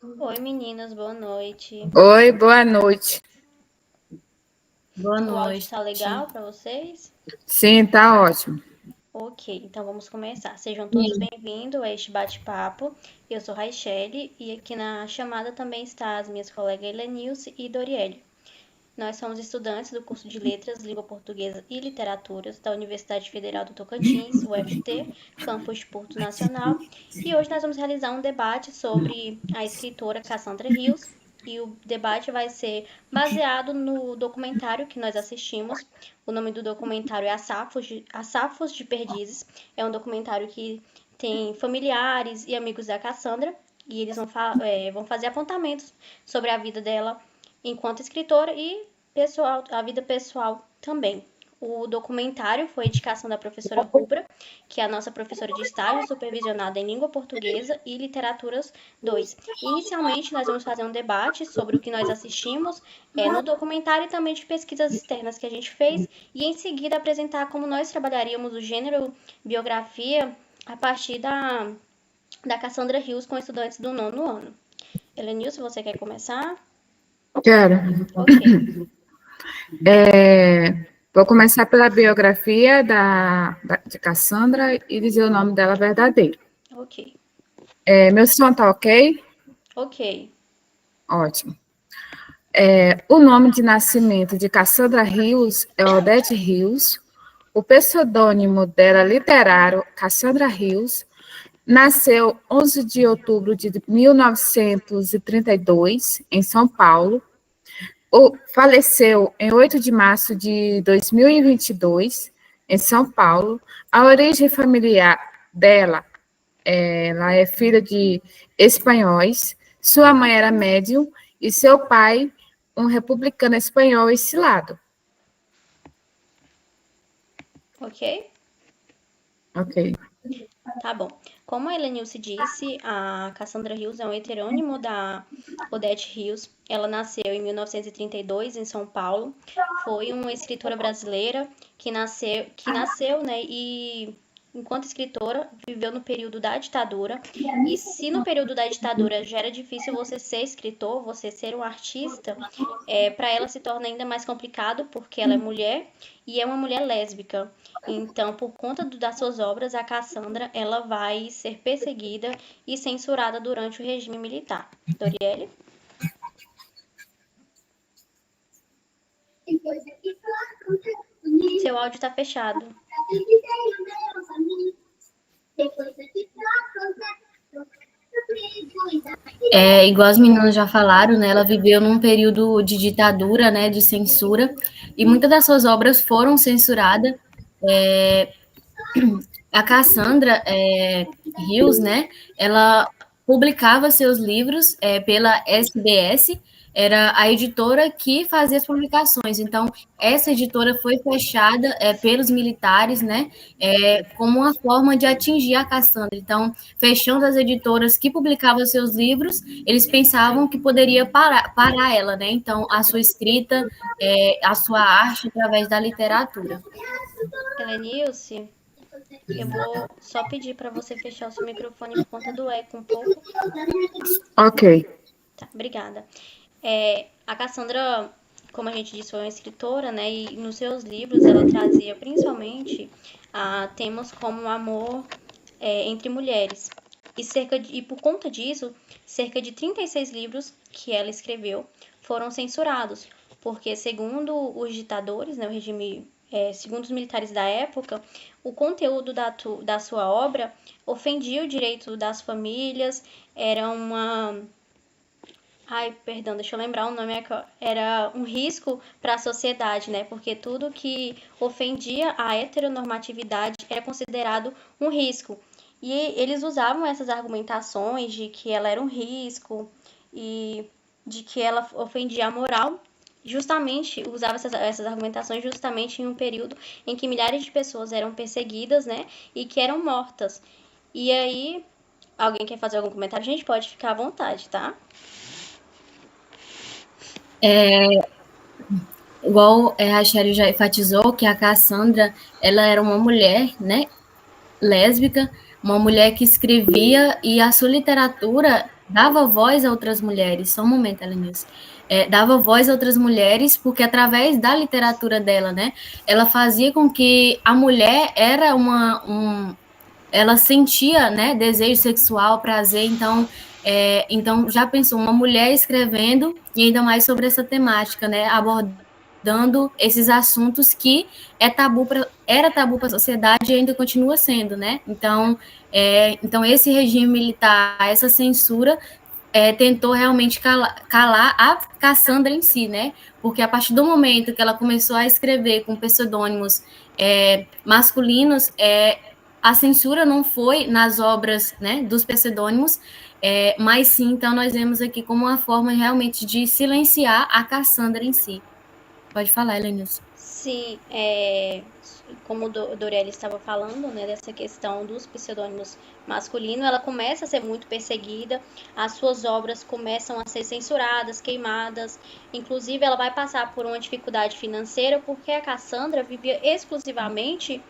Oi, meninas, boa noite. Oi, boa noite. Boa O áudio noite. tá legal para vocês? Sim, tá ótimo. Ok, então vamos começar. Sejam todos bem-vindos a este bate-papo. Eu sou Raichele e aqui na chamada também está as minhas colegas Helenilce e Doriele. Nós somos estudantes do curso de Letras, Língua Portuguesa e Literaturas da Universidade Federal do Tocantins, UFT, campus de Porto Nacional, e hoje nós vamos realizar um debate sobre a escritora Cassandra Rios, e o debate vai ser baseado no documentário que nós assistimos. O nome do documentário é Safos de Perdizes. É um documentário que tem familiares e amigos da Cassandra, e eles vão fazer apontamentos sobre a vida dela enquanto escritora e pessoal, a vida pessoal também. O documentário foi indicação da professora Rubra, que é a nossa professora de estágio supervisionada em Língua Portuguesa e Literaturas 2. Inicialmente, nós vamos fazer um debate sobre o que nós assistimos no documentário e também de pesquisas externas que a gente fez, e em seguida apresentar como nós trabalharíamos o gênero biografia a partir da Cassandra Rios com estudantes do 9º ano. Helenilson, você quer começar? Quero. Ok. Vou começar pela biografia de Cassandra e dizer o nome dela verdadeiro. Ok. Meu som tá ok? Ok. Ótimo. O nome de nascimento de Cassandra Rios é Odete Rios. O pseudônimo dela literário, Cassandra Rios, nasceu 11 de outubro de 1932, em São Paulo. Faleceu em 8 de março de 2022, em São Paulo. A origem familiar dela, ela é filha de espanhóis. Sua mãe era médium e seu pai, um republicano espanhol exilado. Ok? Ok. Tá bom. Como a Helenilce disse, a Cassandra Rios é um heterônimo da Odete Rios. Ela nasceu em 1932 em São Paulo. Foi uma escritora brasileira que nasceu, né, e enquanto escritora viveu no período da ditadura. E se no período da ditadura já era difícil você ser escritor, você ser um artista, para ela se torna ainda mais complicado porque ela é mulher e é uma mulher lésbica. Então, por conta das suas obras, a Cassandra ela vai ser perseguida e censurada durante o regime militar. Doriele? Seu áudio está fechado. Igual as meninas já falaram, né? Ela viveu num período de ditadura, né? De censura, e muitas das suas obras foram censuradas. A Cassandra Rios, né? Ela publicava seus livros pela SBS, era a editora que fazia as publicações. Então, essa editora foi fechada pelos militares, né? Como uma forma de atingir a Cassandra. Então, fechando as editoras que publicavam seus livros, eles pensavam que poderia parar ela, né? Então, a sua escrita, a sua arte através da literatura. Helenilce, eu vou só pedir para você fechar o seu microfone por conta do eco um pouco. Ok. Tá, obrigada. A Cassandra, como a gente disse, foi uma escritora, né? E nos seus livros ela trazia principalmente temas como o amor entre mulheres. E por conta disso, cerca de 36 livros que ela escreveu foram censurados, porque segundo os ditadores, né, o regime, segundo os militares da época, o conteúdo da sua obra ofendia o direito das famílias, era uma... Ai, perdão, deixa eu lembrar o nome. Era um risco para a sociedade, né? Porque tudo que ofendia a heteronormatividade era considerado um risco. E eles usavam essas argumentações de que ela era um risco e de que ela ofendia a moral. Justamente, usava essas argumentações justamente em um período em que milhares de pessoas eram perseguidas, né? E que eram mortas. E aí, alguém quer fazer algum comentário? A gente pode ficar à vontade, tá? Igual a Sherry já enfatizou, que a Cassandra, ela era uma mulher, né, lésbica, uma mulher que escrevia, e a sua literatura dava voz a outras mulheres. Só um momento, Elenilson. Dava voz a outras mulheres, porque através da literatura dela, né, ela fazia com que a mulher era ela sentia, né, desejo sexual, prazer, então já pensou, uma mulher escrevendo, e ainda mais sobre essa temática, né, abordando esses assuntos que era tabu para a sociedade e ainda continua sendo, né, então esse regime militar, essa censura, tentou realmente calar a Cassandra em si, né? Porque a partir do momento que ela começou a escrever com pseudônimos masculinos, a censura não foi nas obras, né, dos pseudônimos, mas sim, então nós vemos aqui como uma forma realmente de silenciar a Cassandra em si. Pode falar, Helenilson. Sim, como Dorelli estava falando, né, dessa questão dos pseudônimos masculinos, ela começa a ser muito perseguida, as suas obras começam a ser censuradas, queimadas, inclusive ela vai passar por uma dificuldade financeira porque a Cassandra vivia exclusivamente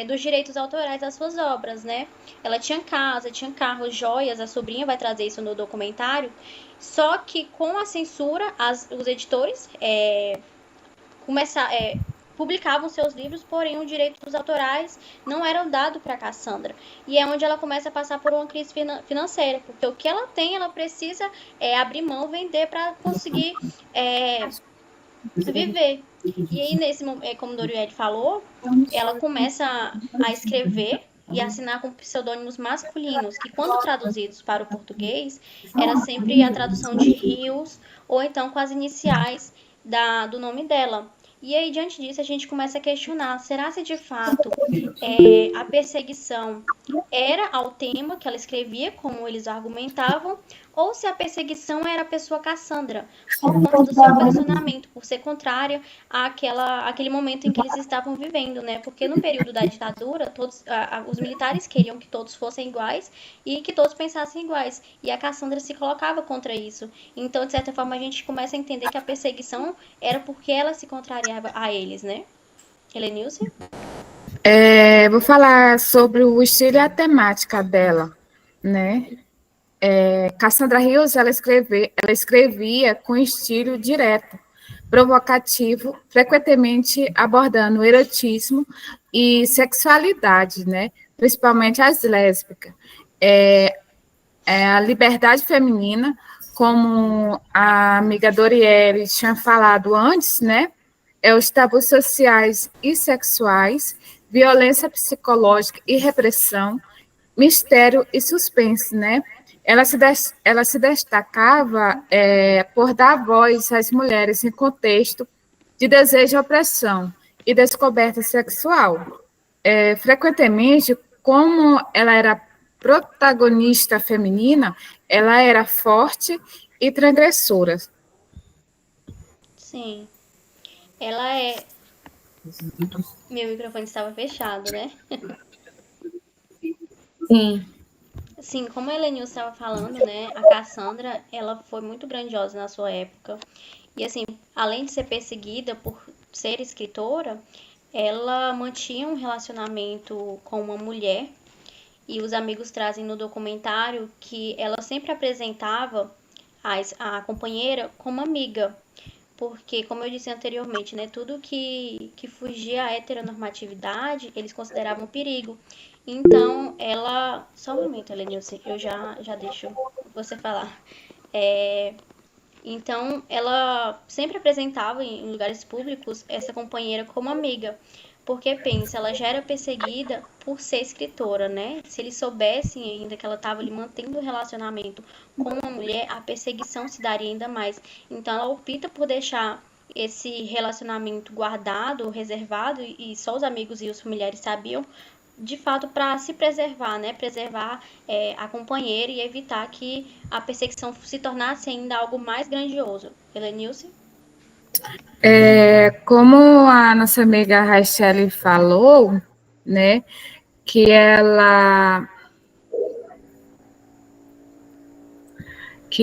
dos direitos autorais das suas obras, né? Ela tinha casa, tinha carros, joias, a sobrinha vai trazer isso no documentário, só que com a censura, os editores publicavam seus livros, porém os direitos autorais não eram dados para Cassandra. E é onde ela começa a passar por uma crise financeira, porque o que ela tem, ela precisa abrir mão, vender para conseguir viver. E aí, nesse momento, como Doriel falou, ela começa a escrever e assinar com pseudônimos masculinos, que quando traduzidos para o português, era sempre a tradução de Rios, ou então com as iniciais do nome dela. E aí, diante disso, a gente começa a questionar, será se de fato a perseguição era ao tema que ela escrevia, como eles argumentavam, ou se a perseguição era a pessoa Cassandra, por conta do seu posicionamento, por ser contrária àquele momento em que eles estavam vivendo, né? Porque no período da ditadura, os militares queriam que todos fossem iguais e que todos pensassem iguais. E a Cassandra se colocava contra isso. Então, de certa forma, a gente começa a entender que a perseguição era porque ela se contrariava a eles, né? Helenilce? Vou falar sobre o estilo e a temática dela, né? Cassandra Rios, ela escrevia com estilo direto, provocativo, frequentemente abordando o erotismo e sexualidade, né? Principalmente as lésbicas. A liberdade feminina, como a amiga Doriele tinha falado antes, né? Os tabus sociais e sexuais, violência psicológica e repressão, mistério e suspense, né? Ela se destacava por dar voz às mulheres em contexto de desejo e opressão e descoberta sexual. Frequentemente, como ela era protagonista feminina, ela era forte e transgressora. Sim. Ela é. Meu microfone estava fechado, né? Sim. Sim, como a Helenil estava falando, né? A Cassandra, ela foi muito grandiosa na sua época. E assim, além de ser perseguida por ser escritora, ela mantinha um relacionamento com uma mulher. E os amigos trazem no documentário que ela sempre apresentava a companheira como amiga. Porque, como eu disse anteriormente, né, tudo que fugia à heteronormatividade, eles consideravam um perigo. Então, ela... Só um momento, Helenilce, eu já deixo você falar. Então, ela sempre apresentava em lugares públicos essa companheira como amiga. Porque, pensa, ela já era perseguida por ser escritora, né? Se eles soubessem ainda que ela estava ali mantendo o relacionamento com uma mulher, a perseguição se daria ainda mais. Então, ela opta por deixar esse relacionamento guardado, reservado, e só os amigos e os familiares sabiam, de fato, para se preservar, né? Preservar a companheira e evitar que a perseguição se tornasse ainda algo mais grandioso. Helenilce? Como a nossa amiga Rachele falou, né, que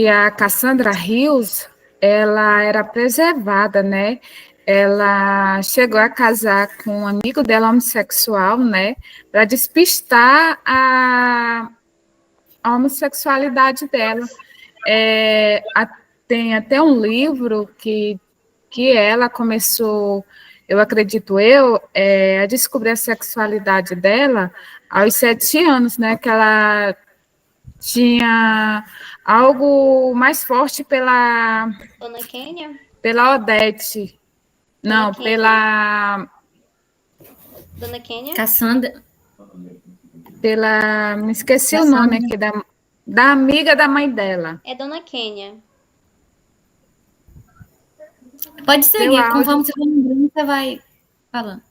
a Cassandra Rios, ela era preservada, né? Ela chegou a casar com um amigo dela homossexual, né, para despistar a homossexualidade dela. Tem até um livro que ela começou, eu acredito a descobrir a sexualidade dela aos 7 anos, né? Que ela tinha algo mais forte pela Dona Kênia? Pela Odete. Não, Kênia. pela... Dona Kênia? Cassandra. Me esqueci Cassandra. O nome aqui, da amiga da mãe dela. É Dona Kênia. Pode seguir, conforme você vai lembrando, você vai falando.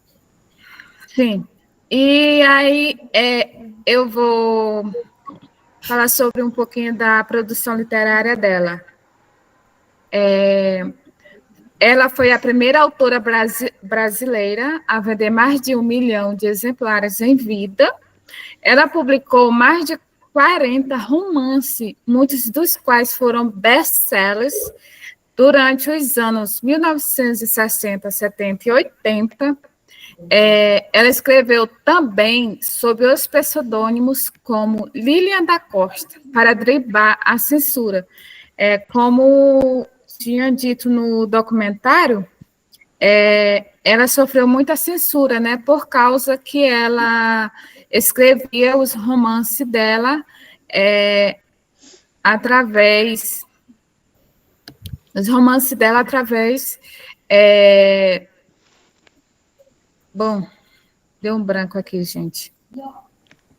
Sim. E aí eu vou falar sobre um pouquinho da produção literária dela. Ela foi a primeira autora brasileira a vender mais de 1 milhão de exemplares em vida. Ela publicou mais de 40 romances, muitos dos quais foram best-sellers durante os anos 1960, 70 e 80. Ela escreveu também sob os pseudônimos como Lilian da Costa, para driblar a censura. Como tinha dito no documentário, ela sofreu muita censura, né, por causa que ela escrevia os romances dela através bom, deu um branco aqui, gente.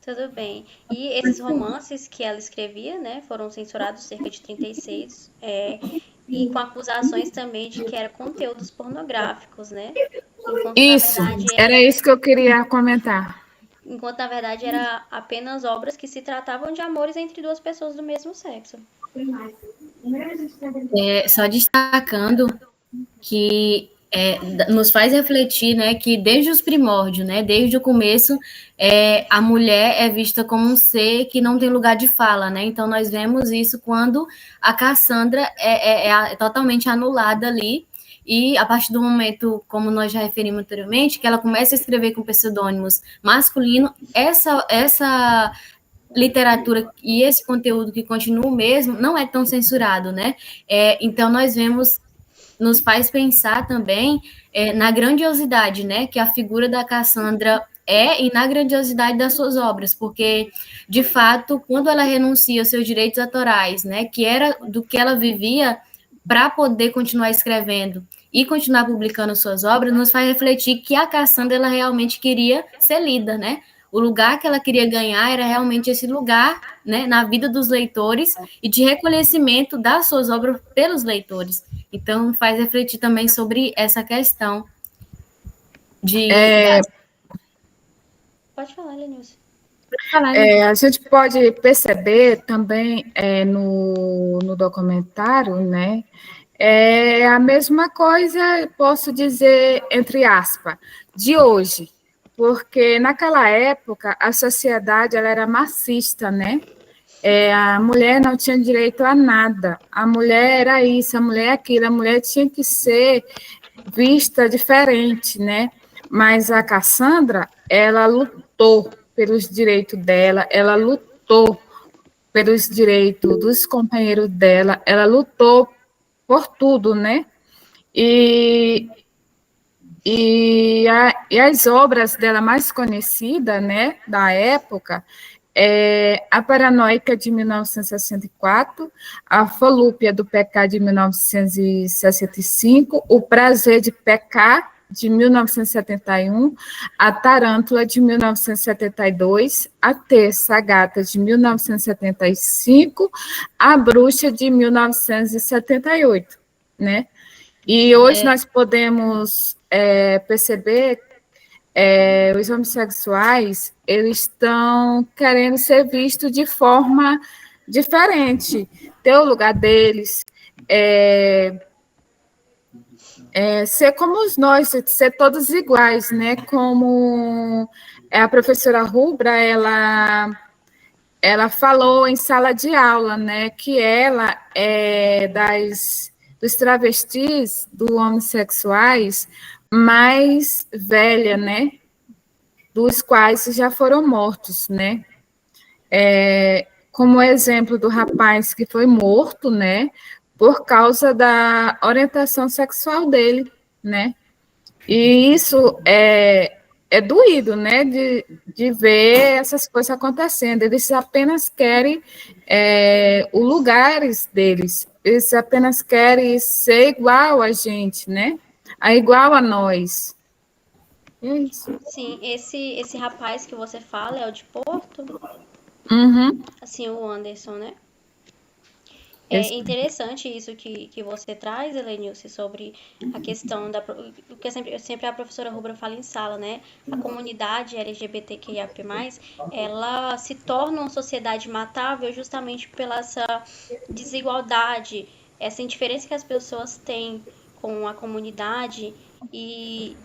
Tudo bem. E esses romances que ela escrevia, né, foram censurados cerca de 36, e com acusações também de que eram conteúdos pornográficos, né? Isso, era isso que eu queria comentar. Enquanto, na verdade, era apenas obras que se tratavam de amores entre duas pessoas do mesmo sexo. Só destacando que nos faz refletir, né, que desde os primórdios, né, desde o começo, a mulher é vista como um ser que não tem lugar de fala, né? Então nós vemos isso quando a Cassandra é totalmente anulada ali, e a partir do momento, como nós já referimos anteriormente, que ela começa a escrever com pseudônimos masculinos, essa literatura e esse conteúdo que continua o mesmo não é tão censurado, né? Então nós vemos, nos faz pensar também na grandiosidade, né, que a figura da Cassandra e na grandiosidade das suas obras, porque, de fato, quando ela renuncia aos seus direitos autorais, né, que era do que ela vivia para poder continuar escrevendo e continuar publicando suas obras, nos faz refletir que a Cassandra, ela realmente queria ser lida, né? O lugar que ela queria ganhar era realmente esse lugar, né, na vida dos leitores e de reconhecimento das suas obras pelos leitores. Então, faz refletir também sobre essa questão de... Pode falar, Lenilce. A gente pode perceber também no documentário, né? A mesma coisa, posso dizer, entre aspas, de hoje, porque naquela época a sociedade ela era machista, né? A mulher não tinha direito a nada, a mulher era isso, a mulher aquilo, a mulher tinha que ser vista diferente, né? Mas a Cassandra, ela lutou pelos direitos dela, ela lutou pelos direitos dos companheiros dela, ela lutou por tudo, né? E as obras dela mais conhecidas, né, da época, A Paranoica, de 1964, A Volúpia do Pecar, de 1965, O Prazer de Pecar, de 1971, A Tarântula, de 1972, A Terça Gata, de 1975, A Bruxa, de 1978, né? E hoje nós podemos perceber os homossexuais, eles estão querendo ser vistos de forma diferente, ter o lugar deles, ser como nós, ser todos iguais, né? Como a professora Rubra, ela falou em sala de aula, né? Que ela é dos travestis, dos homossexuais, mais velha, né? Dos quais já foram mortos, né? como o exemplo do rapaz que foi morto, né, por causa da orientação sexual dele, né? E isso é doído, né, de ver essas coisas acontecendo. Eles apenas querem os lugares deles, eles apenas querem ser igual a gente, né? Igual a nós. É isso. Sim, esse rapaz que você fala é o de Porto? Uhum. Assim, o Anderson, né? É Esse- interessante isso que você traz, Helenilce, sobre a questão da. O que sempre a professora Rubra fala em sala, né? A comunidade LGBTQIAP+, ela se torna uma sociedade matável justamente pela essa desigualdade, essa indiferença que as pessoas têm com a comunidade e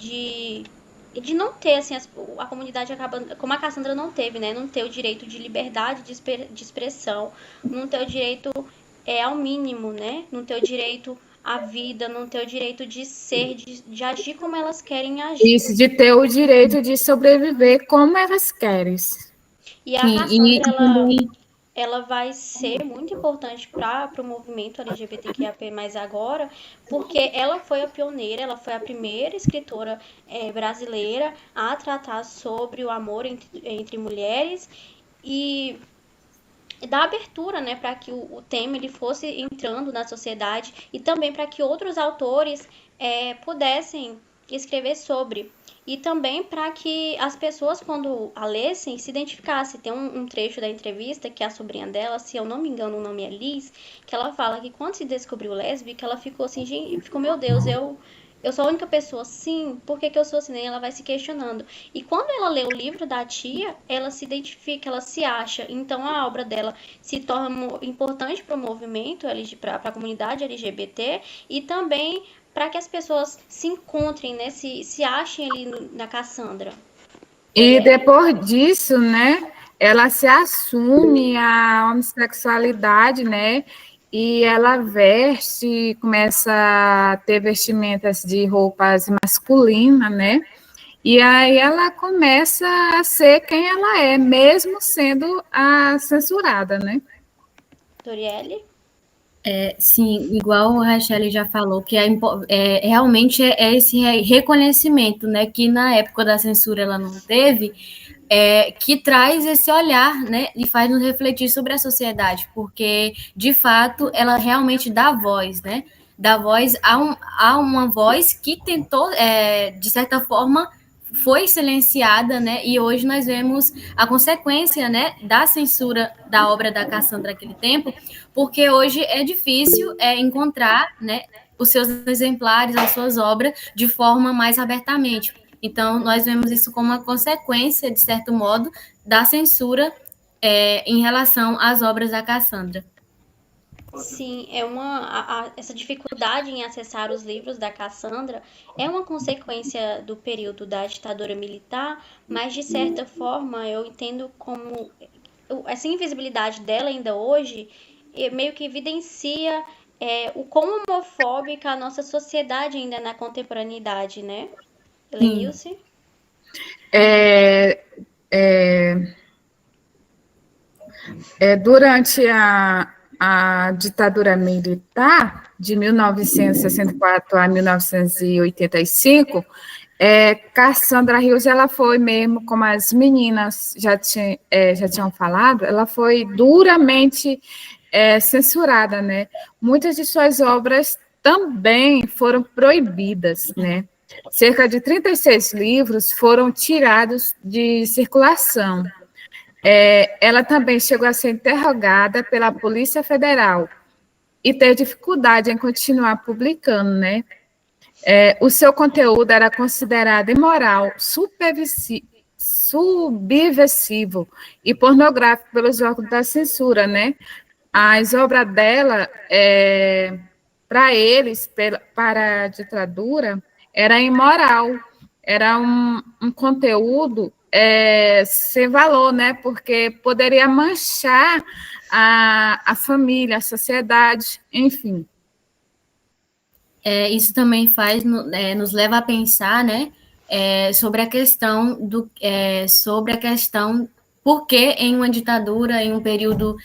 de não ter, assim, a comunidade acaba, como a Cassandra não teve, né? Não ter o direito de liberdade de expressão, não ter o direito ao mínimo, né? Não ter o direito à vida, não ter o direito de ser, de agir como elas querem agir. Isso, de ter o direito de sobreviver como elas querem. E a Sim, Cassandra, e também ela vai ser muito importante para o movimento LGBTQIAP+, agora, porque ela foi a pioneira, ela foi a primeira escritora brasileira a tratar sobre o amor entre mulheres e dar abertura, né, para que o tema ele fosse entrando na sociedade e também para que outros autores pudessem escrever sobre. E também para que as pessoas, quando a lessem, se identificassem. Tem um trecho da entrevista que a sobrinha dela, se eu não me engano, o nome é Liz, que ela fala que quando se descobriu lésbica, ela ficou assim, gente, ficou, meu Deus, eu sou a única pessoa, sim, por que eu sou assim? Ela vai se questionando. E quando ela lê o livro da tia, ela se identifica, ela se acha. Então a obra dela se torna importante para o movimento, para a comunidade LGBT e também para que as pessoas se encontrem, né? Se achem ali na Cassandra. E Doriele? depois disso, né, ela se assume a homossexualidade, né, e ela veste, começa a ter vestimentas de roupas masculinas, né, e aí ela começa a ser quem ela é, mesmo sendo a censurada, né. Doriele? sim, igual a Rachel já falou, que realmente é esse reconhecimento, né, que na época da censura ela não teve, que traz esse olhar, né, e faz nos refletir sobre a sociedade, porque, de fato, ela realmente dá voz, né, dá voz a uma voz que tentou, de certa forma, foi silenciada, né, e hoje nós vemos a consequência, né, da censura da obra da Cassandra naquele tempo, porque hoje é difícil encontrar, né, os seus exemplares, as suas obras, de forma mais abertamente. Então, nós vemos isso como uma consequência, de certo modo, da censura em relação às obras da Cassandra. Sim, essa dificuldade em acessar os livros da Cassandra é uma consequência do período da ditadura militar, mas de certa forma eu entendo como essa invisibilidade dela ainda hoje meio que evidencia o quão homofóbica a nossa sociedade ainda é na contemporaneidade, né? Sim. Helenilce? É, é, durante a ditadura militar, de 1964 a 1985, Cassandra Rios, ela foi mesmo, como as meninas já tinham falado, ela foi duramente censurada, né? Muitas de suas obras também foram proibidas, né? Cerca de 36 livros foram tirados de circulação. Ela também chegou a ser interrogada pela Polícia Federal e teve dificuldade em continuar publicando, né? O seu conteúdo era considerado imoral, subversivo e pornográfico pelos órgãos da censura, né? As obras dela, para eles, para a ditadura, era imoral, era um conteúdo sem valor, né? Porque poderia manchar a família, a sociedade, enfim. Isso também nos leva a pensar, né, sobre a questão por que em uma ditadura, em um período...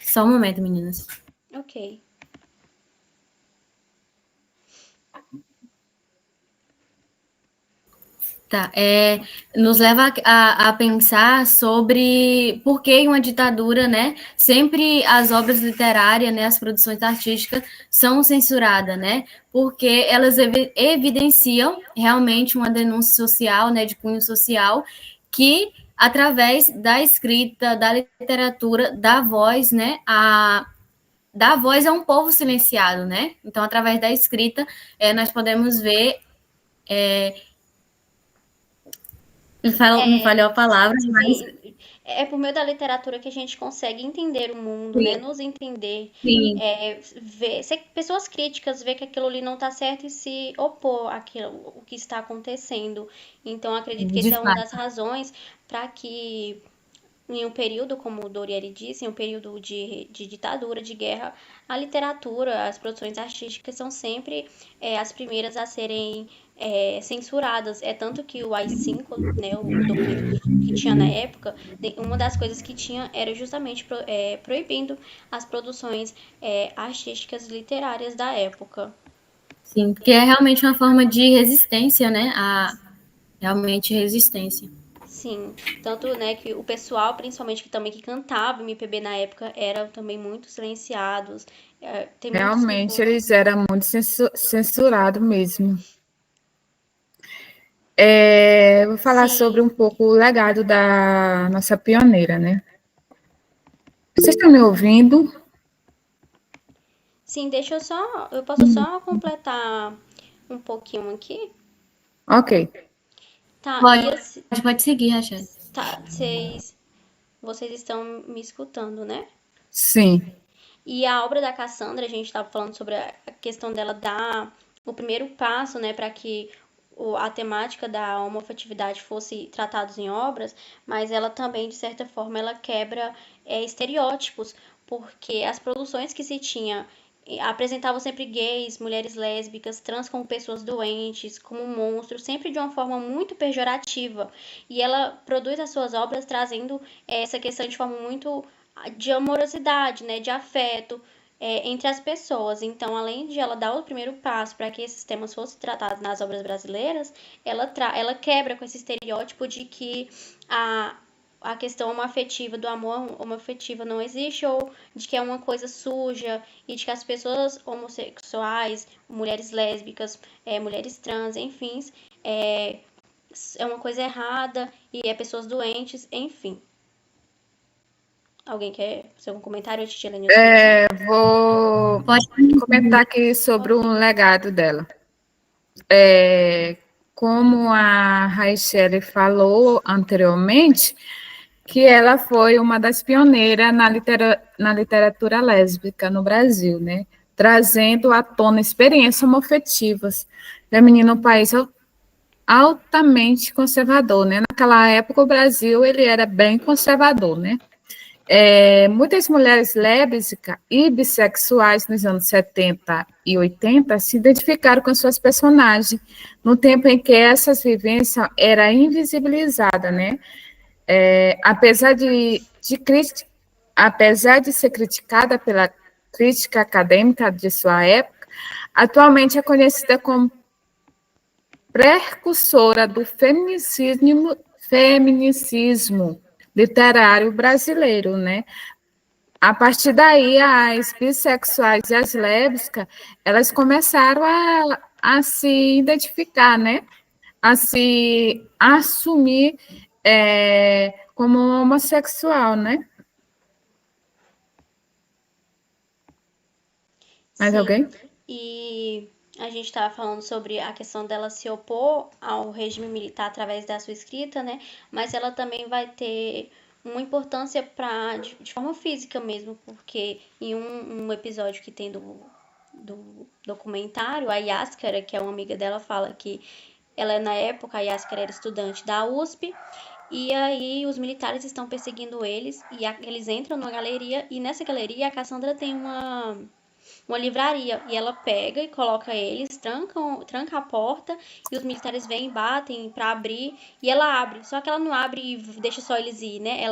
Só um momento, meninas. Ok. Tá, nos leva a pensar sobre por que em uma ditadura, né, sempre as obras literárias, né, as produções artísticas são censuradas, né, porque elas evidenciam realmente uma denúncia social, né, de cunho social, que através da escrita, da literatura, dá voz, né, dá voz a um povo silenciado, né, então através da escrita nós podemos ver me falhou a palavra, mas Sim, é por meio da literatura que a gente consegue entender o mundo, né? sim, Nos entender, sim, ver, ser pessoas críticas, ver que aquilo ali não está certo e se opor àquilo, o que está acontecendo. Então, acredito que de essa é uma das fato. razões para que em um período, como o Dorieri disse, em um período de ditadura, de guerra, a literatura, as produções artísticas são sempre as primeiras a serem censuradas. É tanto que o AI-5, né, o documento que tinha na época, uma das coisas que tinha era justamente proibindo as produções artísticas literárias da época. Sim, porque é realmente uma forma de resistência, né? A realmente resistência. Sim, tanto, né, que o pessoal, principalmente que também que cantava MPB na época, eram também muito silenciados. Tem muitos Realmente, cantores. eles eram muito censurados mesmo. Vou falar sobre Sim, um pouco o legado da nossa pioneira, né? Vocês estão me ouvindo? sim, deixa eu só, eu posso só completar um pouquinho aqui? Ok. Tá, e Pode, assim, pode seguir, Rachel. tá, vocês estão me escutando, né? Sim, E a obra da Cassandra, a gente estava falando sobre a questão dela dar o primeiro passo, né, para que a temática da homoafetividade fosse tratada em obras, mas ela também, de certa forma, ela quebra estereótipos, porque as produções que se tinha apresentavam sempre gays, mulheres lésbicas, trans como pessoas doentes, como monstros, sempre de uma forma muito pejorativa. E ela produz as suas obras trazendo essa questão de forma muito de amorosidade, né, de afeto entre as pessoas. Então, além de ela dar o primeiro passo para que esses temas fossem tratados nas obras brasileiras, ela quebra com esse estereótipo de que a, a questão homoafetiva, do amor homoafetivo não existe, ou de que é uma coisa suja, e de que as pessoas homossexuais, mulheres lésbicas, mulheres trans, enfim, é, é uma coisa errada, e é pessoas doentes, enfim. Alguém quer fazer algum comentário antes de Helena começar? vou Pode. comentar aqui sobre o legado dela. Como a Raichele falou anteriormente, que ela foi uma das pioneiras na literatura lésbica no Brasil, né? Trazendo à tona experiências homoafetivas, feminino um país altamente conservador, né? Naquela época o Brasil ele era bem conservador, né? Muitas mulheres lésbicas e bissexuais nos anos 70 e 80 se identificaram com suas personagens, no tempo em que essas vivências eram invisibilizadas, né? Apesar apesar de ser criticada pela crítica acadêmica de sua época, atualmente é conhecida como precursora do feminismo literário brasileiro, né? A partir daí, as bissexuais e as lésbicas, elas começaram a se identificar, né? A se assumir como homossexual, né? Mais Sim. alguém? E a gente estava falando sobre a questão dela se opor ao regime militar através da sua escrita, né? Mas ela também vai ter uma importância de forma física mesmo, porque em um episódio que tem do documentário, a Yaskara, que é uma amiga dela, fala que ela, na época, a Yaskara era estudante da USP, e aí os militares estão perseguindo eles, e eles entram numa galeria, e nessa galeria a Cassandra tem uma livraria. E ela pega e coloca eles, tranca a porta, e os militares vêm, batem pra abrir, e ela abre. Só que ela não abre e deixa só eles ir, né?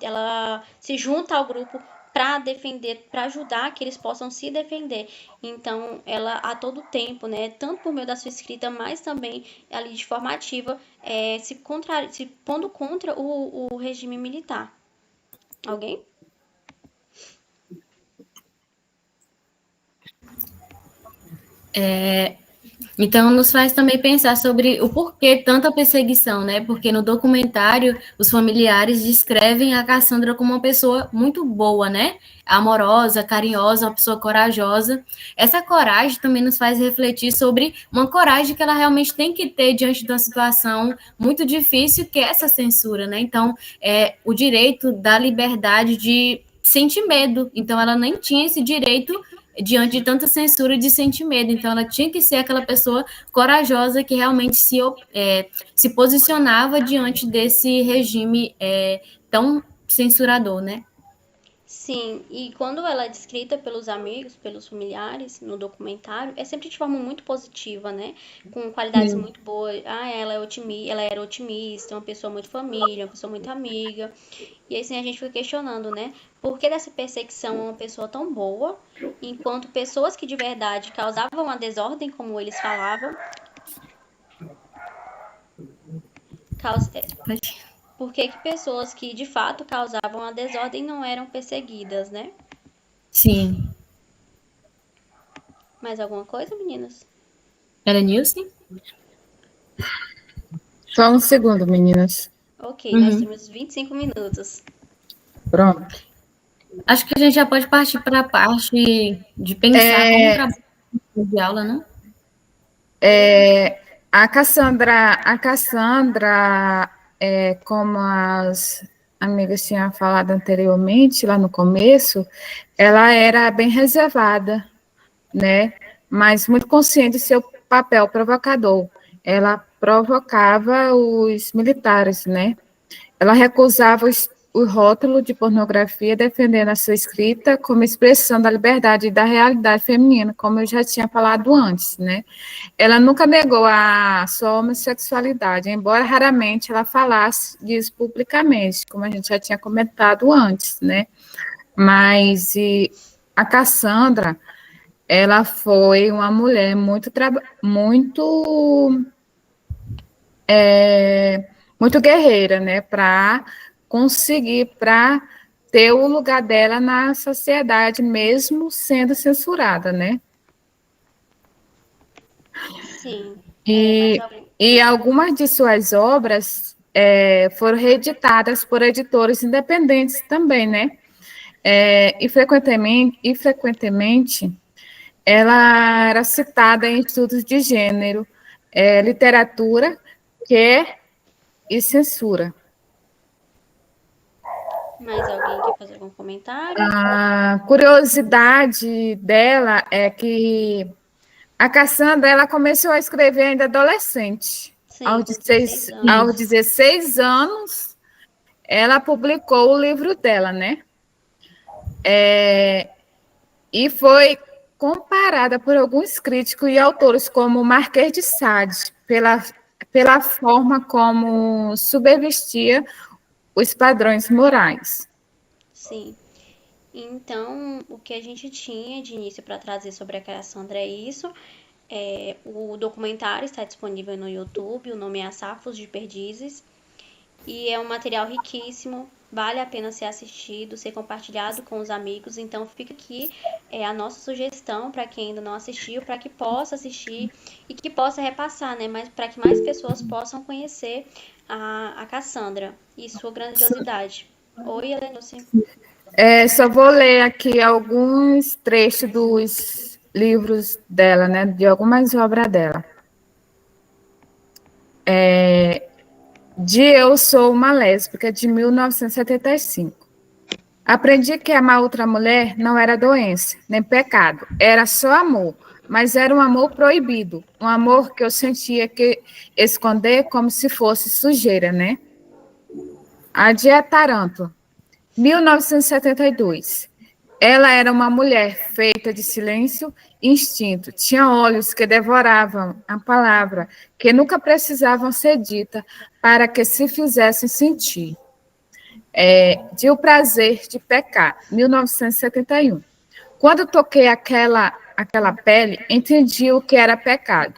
Ela se junta ao grupo para defender, para ajudar que eles possam se defender. Então, ela a todo tempo, né, tanto por meio da sua escrita, mas também ali de forma ativa, se pondo contra o regime militar. Alguém? Então, nos faz também pensar sobre o porquê tanta perseguição, né? Porque no documentário, os familiares descrevem a Cassandra como uma pessoa muito boa, né? Amorosa, carinhosa, uma pessoa corajosa. Essa coragem também nos faz refletir sobre uma coragem que ela realmente tem que ter diante de uma situação muito difícil, que é essa censura, né? Então, o direito da liberdade de sentir medo. Então, ela nem tinha esse direito diante de tanta censura de sentir medo. Então, ela tinha que ser aquela pessoa corajosa que realmente se posicionava diante desse regime tão censurador, né? Sim, e quando ela é descrita pelos amigos, pelos familiares no documentário, é sempre de forma muito positiva, né? Com qualidades muito boas. Ah, ela era otimista, uma pessoa muito família, uma pessoa muito amiga. E assim a gente fica questionando, né? Por que dessa perseguição a uma pessoa tão boa, enquanto pessoas que de verdade causavam a desordem, como eles falavam, por que pessoas que de fato causavam a desordem não eram perseguidas, né? Sim. Mais alguma coisa, meninas? Era Nilce? Só um segundo, meninas. Ok, nós temos 25 minutos. Pronto. Acho que a gente já pode partir para a parte de pensar como trabalhar de aula, não? A Cassandra, como as amigas tinham falado anteriormente, lá no começo, ela era bem reservada, né? Mas muito consciente de seu papel provocador. Ela provocava os militares, né? Ela recusava o rótulo de pornografia, defendendo a sua escrita como expressão da liberdade e da realidade feminina, como eu já tinha falado antes, né? Ela nunca negou a sua homossexualidade, embora raramente ela falasse disso publicamente, como a gente já tinha comentado antes, né? Mas a Cassandra, ela foi uma mulher muito guerreira, né? Para ter o lugar dela na sociedade, mesmo sendo censurada, né? Sim. E algumas de suas obras foram reeditadas por editores independentes também, né? E frequentemente ela era citada em estudos de gênero, literatura, e censura. Mais alguém quer fazer algum comentário? A curiosidade dela é que a Cassandra ela começou a escrever ainda adolescente. Sim, aos 16 anos, ela publicou o livro dela, né? E foi comparada por alguns críticos e autores como Marquês de Sade, pela forma como subvertia os padrões morais. Sim. Então, o que a gente tinha de início para trazer sobre a Cassandra é isso. O documentário está disponível no YouTube, o nome é Safos de Perdizes, e é um material riquíssimo, vale a pena ser assistido, ser compartilhado com os amigos. Então fica aqui a nossa sugestão para quem ainda não assistiu, para que possa assistir e que possa repassar, né? Mas para que mais pessoas possam conhecer a Cassandra e sua grandiosidade. Oi, Helenice. Só vou ler aqui alguns trechos dos livros dela, né? De algumas obras dela. De Eu Sou uma Lésbica, de 1975. Aprendi que amar outra mulher não era doença, nem pecado, era só amor, mas era um amor proibido, um amor que eu sentia que esconder como se fosse sujeira, né? A Dia Taranto, 1972. Ela era uma mulher feita de silêncio e instinto. Tinha olhos que devoravam a palavra, que nunca precisavam ser dita para que se fizessem sentir. De O Prazer de Pecar, 1971. Quando toquei aquela pele, entendi o que era pecado.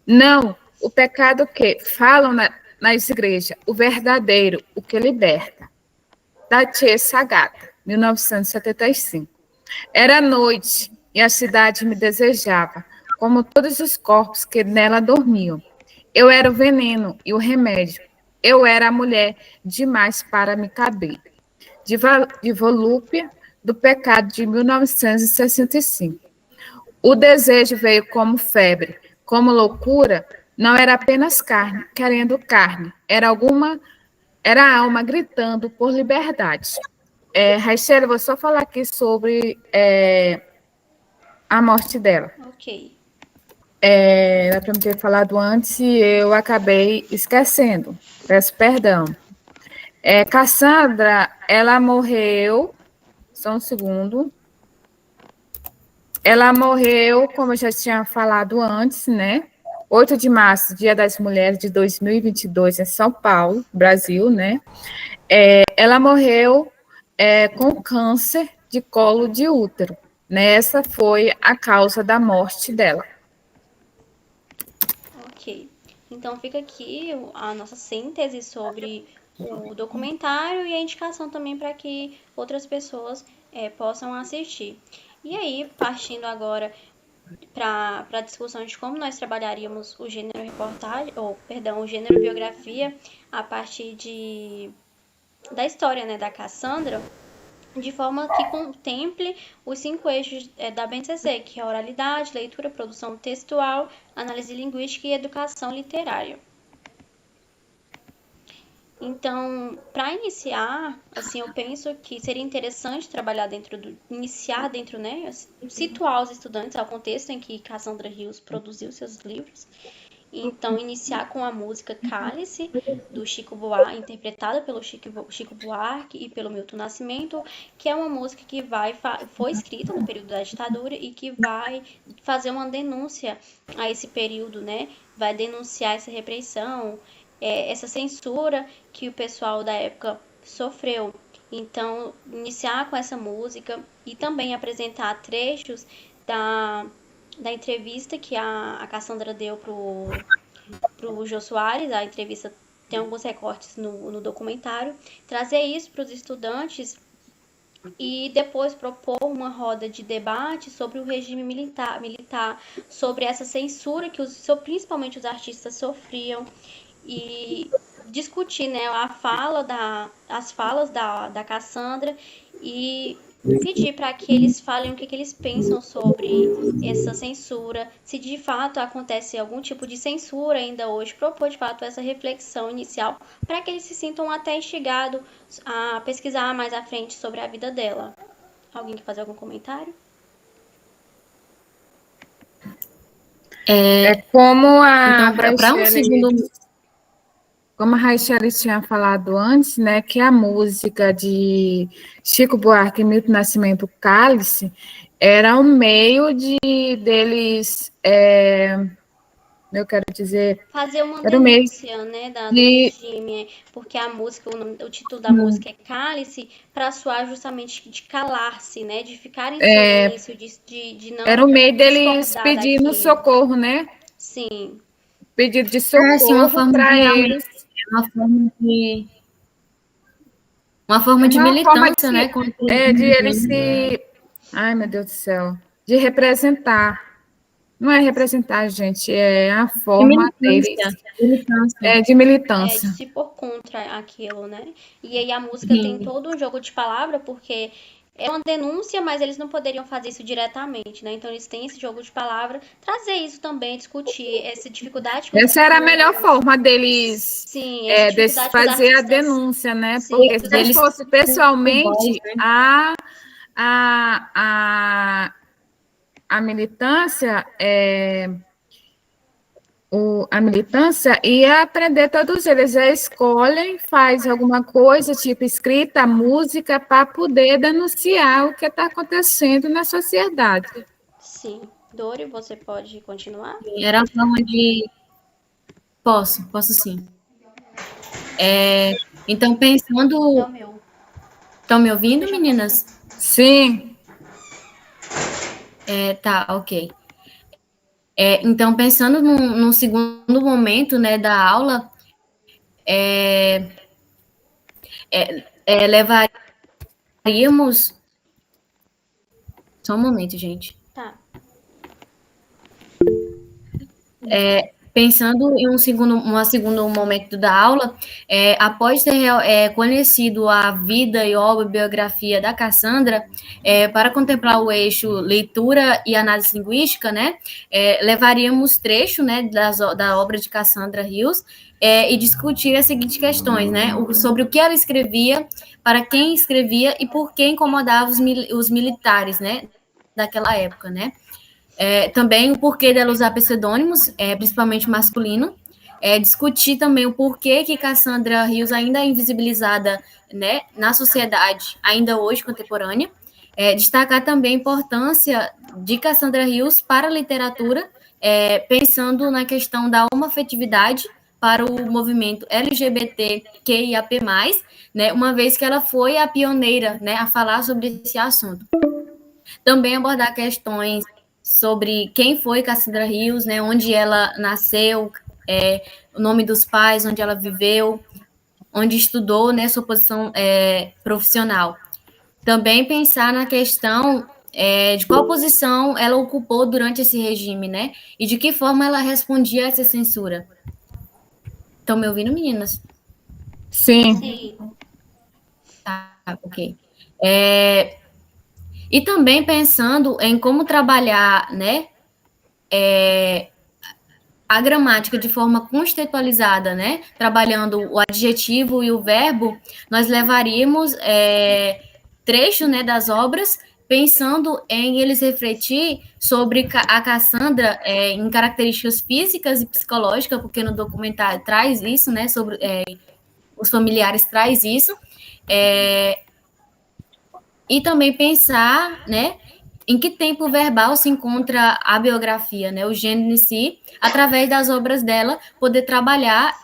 Não o pecado que falam nas igrejas, o verdadeiro, o que liberta. Da Tchê Sagata, 1975. Era noite e a cidade me desejava, como todos os corpos que nela dormiam. Eu era o veneno e o remédio. Eu era a mulher demais para me caber. De Volúpia, do Pecado, de 1965. O desejo veio como febre, como loucura. Não era apenas carne, querendo carne. Era a alma gritando por liberdade. Raichele, eu vou só falar aqui sobre a morte dela. Ok. Era para me ter falado antes e eu acabei esquecendo. Peço perdão. Cassandra, ela morreu. Só um segundo. Ela morreu, como eu já tinha falado antes, né? 8 de março, Dia das Mulheres de 2022, em São Paulo, Brasil, né? Ela morreu com câncer de colo de útero. Né? Essa foi a causa da morte dela. Ok. Então fica aqui a nossa síntese sobre o documentário e a indicação também para que outras pessoas possam assistir. E aí, partindo agora para a discussão de como nós trabalharíamos o gênero reportagem, o gênero biografia a partir da história, né, da Cassandra, de forma que contemple os 5 eixos da BNCC, que é oralidade, leitura, produção textual, análise linguística e educação literária. Então, para iniciar, assim, eu penso que seria interessante trabalhar né, situar os estudantes ao contexto em que Cassandra Rios produziu seus livros. Então, iniciar com a música Cálice, do Chico Buarque, interpretada pelo Chico Buarque e pelo Milton Nascimento, que é uma música que foi escrita no período da ditadura e que vai fazer uma denúncia a esse período, né? Vai denunciar essa repressão, essa censura que o pessoal da época sofreu. Então, iniciar com essa música e também apresentar trechos da entrevista que a Cassandra deu pro Jô Soares. A entrevista tem alguns recortes no documentário. Trazer isso para os estudantes e depois propor uma roda de debate sobre o regime militar, sobre essa censura que principalmente os artistas sofriam e discutir, né, as falas da Cassandra e pedir para que eles falem o que eles pensam sobre essa censura, se de fato acontece algum tipo de censura ainda hoje, propor de fato essa reflexão inicial para que eles se sintam até instigados a pesquisar mais à frente sobre a vida dela. Alguém quer fazer algum comentário? Como então, para um segundo... Como a Raichele tinha falado antes, né, que a música de Chico Buarque e Milton Nascimento, Cálice, era um meio deles, eu quero dizer... Fazer uma denúncia, né, do regime, porque a música, o título da música é Cálice, para soar justamente de calar-se, né, de ficar em silêncio, de não... Era um meio deles pedindo socorro, né? Sim. Pedido de socorro para eles. Uma forma de militância, né? De eles se... Ai, meu Deus do céu. De representar. Não é representar, gente, é a forma deles. De militância. De se pôr contra aquilo, né? E aí a música tem todo um jogo de palavra, porque é uma denúncia, mas eles não poderiam fazer isso diretamente, né? Então eles têm esse jogo de palavra, trazer isso também, discutir essa dificuldade. Essa era a melhor forma deles, deles fazer a denúncia, né? Porque se eles fossem pessoalmente a militância, a militância e aprender todos eles. Eles escolhem, faz alguma coisa, tipo escrita, música, para poder denunciar o que está acontecendo na sociedade. Sim. Dori, você pode continuar? Era uma forma de... Posso sim. Então, pensando... Meu. Estão me ouvindo, meninas? Sim. Tá, ok. Então, pensando num segundo momento, né, da aula, levaríamos... Só um momento, gente. Tá. Pensando em um segundo momento da aula, após ter conhecido a vida e obra e biografia da Cassandra, para contemplar o eixo leitura e análise linguística, né, levaríamos trecho, né, da obra de Cassandra Rios e discutir as seguintes questões, né, sobre o que ela escrevia, para quem escrevia e por que incomodava os militares, né, daquela época, né. Também o porquê dela usar pseudônimos, principalmente masculino, discutir também o porquê que Cassandra Rios ainda é invisibilizada, né, na sociedade, ainda hoje contemporânea, destacar também a importância de Cassandra Rios para a literatura, pensando na questão da homoafetividade para o movimento LGBTQIAP+, né, uma vez que ela foi a pioneira, né, a falar sobre esse assunto. Também abordar questões sobre quem foi Cassandra Rios, né, onde ela nasceu, o nome dos pais, onde ela viveu, onde estudou, né, sua posição profissional. Também pensar na questão de qual posição ela ocupou durante esse regime, né, e de que forma ela respondia a essa censura. Estão me ouvindo, meninas? Sim. Sim. Tá, ok. E também pensando em como trabalhar, né, a gramática de forma contextualizada, né, trabalhando o adjetivo e o verbo, nós levaríamos trecho, né, das obras, pensando em eles refletir sobre a Cassandra em características físicas e psicológicas, porque no documentário traz isso, né, sobre os familiares traz isso, e também pensar, né, em que tempo verbal se encontra a biografia, né, o gênero em si, através das obras dela, poder trabalhar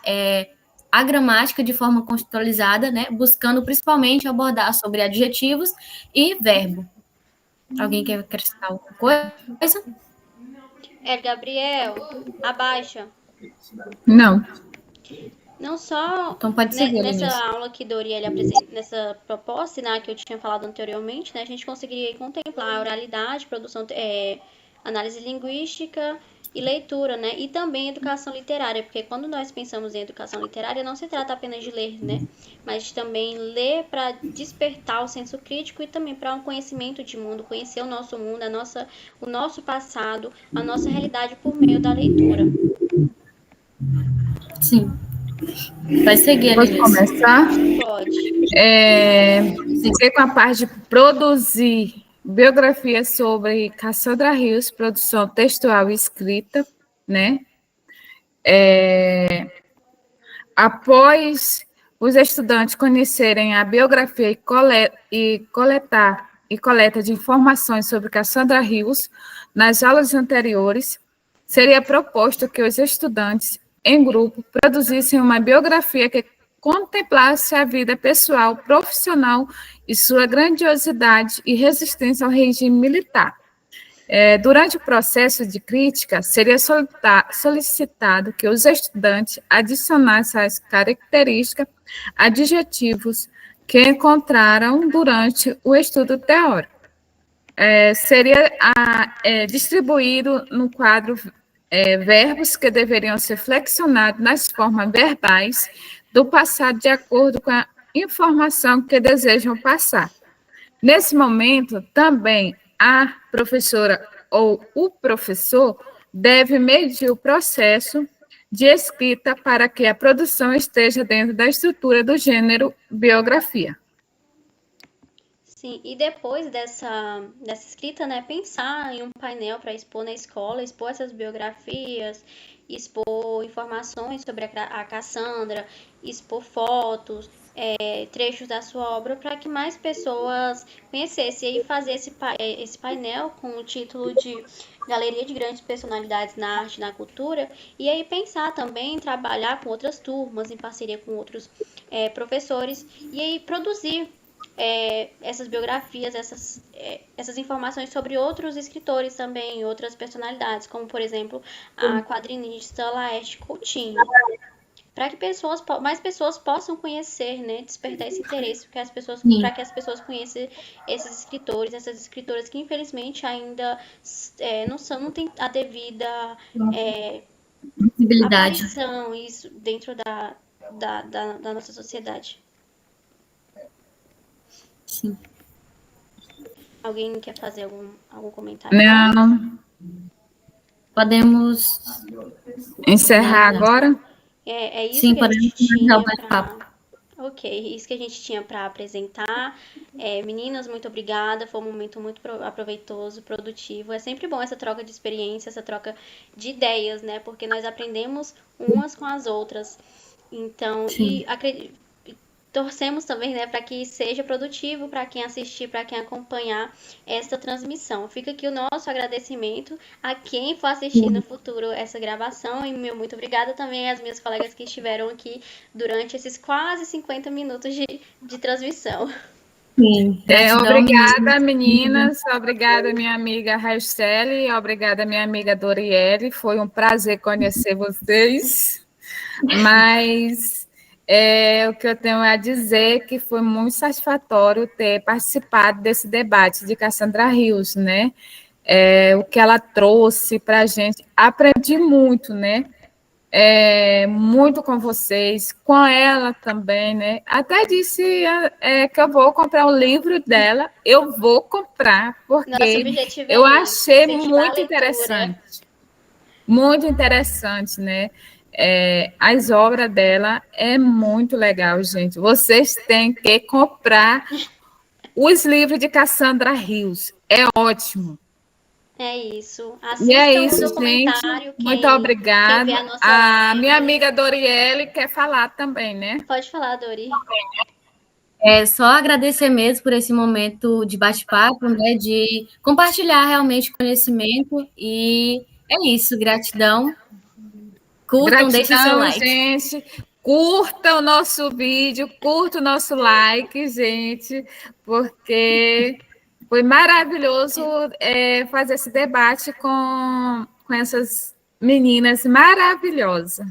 a gramática de forma contextualizada, né, buscando principalmente abordar sobre adjetivos e verbo. Alguém quer acrescentar alguma coisa? Gabriel, abaixa. Não. Não só Então pode seguir, nessa Lenilson. aula que Doriele apresenta, nessa proposta, né, que eu tinha falado anteriormente, né, a gente conseguiria contemplar a oralidade, produção, análise linguística e leitura, né, e também educação literária, porque quando nós pensamos em educação literária, não se trata apenas de ler, né, mas de também ler para despertar o senso crítico e também para um conhecimento de mundo, conhecer o nosso mundo, o nosso passado, a nossa realidade por meio da leitura. Sim. Vai seguir, Pode Lenilson. começar? Pode. Fiquei com a parte de produzir biografia sobre Cassandra Rios, produção textual e escrita, né? Após os estudantes conhecerem a biografia e coleta de informações sobre Cassandra Rios, nas aulas anteriores, seria proposto que os estudantes, em grupo, produzissem uma biografia que contemplasse a vida pessoal, profissional e sua grandiosidade e resistência ao regime militar. Durante o processo de crítica, seria solicitado que os estudantes adicionassem as características, adjetivos que encontraram durante o estudo teórico. Seria distribuído no quadro verbos que deveriam ser flexionados nas formas verbais do passado de acordo com a informação que desejam passar. Nesse momento, também a professora ou o professor deve medir o processo de escrita para que a produção esteja dentro da estrutura do gênero biografia. Sim, e depois dessa escrita, né, pensar em um painel para expor na escola, expor essas biografias, expor informações sobre a Cassandra, expor fotos, trechos da sua obra para que mais pessoas conhecessem. E aí fazer esse painel com o título de Galeria de Grandes Personalidades na Arte e na Cultura, e aí pensar também em trabalhar com outras turmas, em parceria com outros professores, e aí produzir essas biografias, essas informações sobre outros escritores também, outras personalidades, como por exemplo a quadrinista Laerte Coutinho, para que mais pessoas possam conhecer, né, despertar esse interesse, Sim, para que as pessoas conheçam esses escritores, essas escritoras que infelizmente ainda não têm a devida visibilidade. aparição isso dentro da nossa sociedade. Sim. Alguém quer fazer algum comentário mais? Não, Podemos encerrar finalizar. agora? É isso Sim, que a podemos gente finalizar o tinha bate-papo. para. Ok, isso que a gente tinha para apresentar. Meninas, muito obrigada. Foi um momento muito aproveitoso, produtivo. É sempre bom essa troca de experiência, essa troca de ideias, né? Porque nós aprendemos umas com as outras. Então, Sim. torcemos também, né, para que seja produtivo para quem assistir, para quem acompanhar esta transmissão. Fica aqui o nosso agradecimento a quem for assistir no futuro essa gravação e meu muito obrigada também às minhas colegas que estiveram aqui durante esses quase 50 minutos de transmissão. Sim. Gratidão, Obrigada, meninas. meninas. Obrigada, minha amiga Raistele. Obrigada, minha amiga Doriele. Foi um prazer conhecer vocês. Mas o que eu tenho a dizer é que foi muito satisfatório ter participado desse debate de Cassandra Rios, né? O que ela trouxe para a gente. Aprendi muito, né? Muito com vocês, com ela também, né? Até disse que eu vou comprar o livro dela, eu vou comprar, Nosso porque objetivo eu é esse, achei incentivar a leitura. muito interessante, né? As obras dela é muito legal, gente. Vocês têm que comprar os livros de Cassandra Rios, é ótimo. É isso. E é Assistam o isso, gente. documentário, Muito quem vê obrigada. a nossa A minha live. amiga Doriele quer falar também, né? Pode falar, Dori. Só agradecer mesmo por esse momento de bate-papo, né? De compartilhar realmente conhecimento. E é isso, gratidão. Curtam, deixem seu Gratidão, like. gente. Curta o nosso vídeo, curta o nosso like, gente, porque foi maravilhoso fazer esse debate com essas meninas maravilhosas.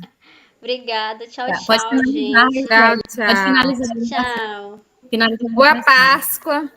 Obrigada. Tchau, Tá, pode tchau, finalizar, gente. Tchau, Raquel. Pode tchau. finalizar. Tchau. Finalizar a Boa gravação. Páscoa.